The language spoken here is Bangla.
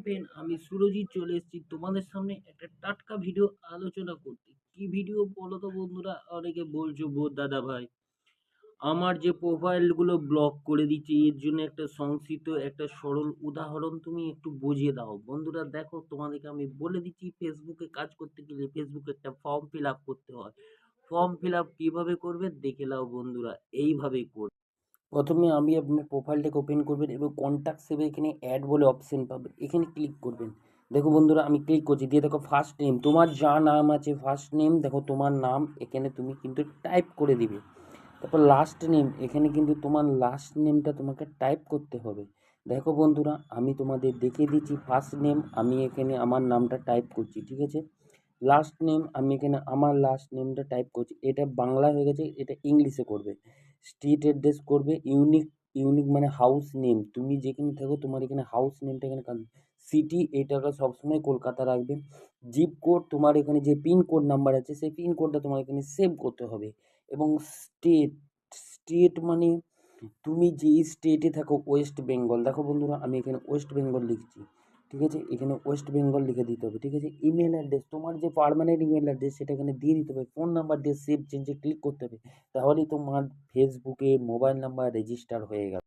পেন আমি সুরজিৎ চলে এসেছি তোমাদের সামনে একটা টাটকা ভিডিও আলোচনা করতে। কি ভিডিও বলো তো বন্ধুরা? অনেকে বলছো বোধ দাদা ভাই আমার যে প্রোফাইলগুলো ব্লক করে দিচ্ছে, এর জন্য একটা সংক্ষিপ্ত একটা সরল উদাহরণ তুমি একটু বুঝিয়ে দাও। বন্ধুরা দেখো, তোমাদেরকে আমি বলে দিচ্ছি, ফেসবুকে কাজ করতে গেলে ফেসবুকে একটা ফর্ম ফিল আপ করতে হয়। ফর্ম ফিল আপ কিভাবে করবে দেখে নাও বন্ধুরা, এইভাবেই করবে। প্রথমে আমি আপনার প্রোফাইলটাকে ওপেন করবেন এবং কন্ট্যাক্ট সেভে এখানে অ্যাড বলে অপশন পাবেন, এখানে ক্লিক করবেন। দেখো বন্ধুরা, আমি ক্লিক করছি, দিয়ে দেখো ফার্স্ট নেম, তোমার যা নাম আছে ফার্স্ট নেম, দেখো তোমার নাম এখানে তুমি কিন্তু টাইপ করে দিবে। তারপর লাস্ট নেম, এখানে কিন্তু তোমার লাস্ট নেমটা তোমাকে টাইপ করতে হবে। দেখো বন্ধুরা, আমি তোমাদের দেখিয়ে দিচ্ছি। ফার্স্ট নেম আমি এখানে আমার নামটা টাইপ করছি, ঠিক আছে। লাস্ট নেম আমি এখানে আমার লাস্ট নেমটা টাইপ করছি। এটা বাংলা হয়ে গেছে, এটা ইংলিশে করবে। স্ট্রিট অ্যাড্রেস করবে ইউনিক। ইউনিক মানে হাউস নেম, তুমি যেখানে থাকো তোমার এখানে হাউস নেমটা এখানে কাটবে। সিটি এইটাকে সবসময় কলকাতা রাখবে। জিপ কোড, তোমার এখানে যে পিন কোড নাম্বার আছে সেই পিন কোডটা তোমার এখানে সেভ করতে হবে। এবং স্টেট, স্টেট মানে তুমি যে স্টেটে থাকো, ওয়েস্ট বেঙ্গল। দেখো বন্ধুরা, আমি এখানে ওয়েস্ট বেঙ্গল লিখছি, ঠিক আছে। এখানে ওয়েস্ট বেঙ্গল লিখে দিতে হবে, ঠিক আছে। ইমেল অ্যাড্রেস, তোমার যে পার্মানেন্ট ইমেল অ্যাড্রেস সেটা এখানে দিয়ে দিতে হবে। ফোন নাম্বার দিয়ে সেভ চেঞ্জে ক্লিক করতে হবে, তাহলেই তোমার ফেসবুকে মোবাইল নাম্বার রেজিস্টার হয়ে গেল।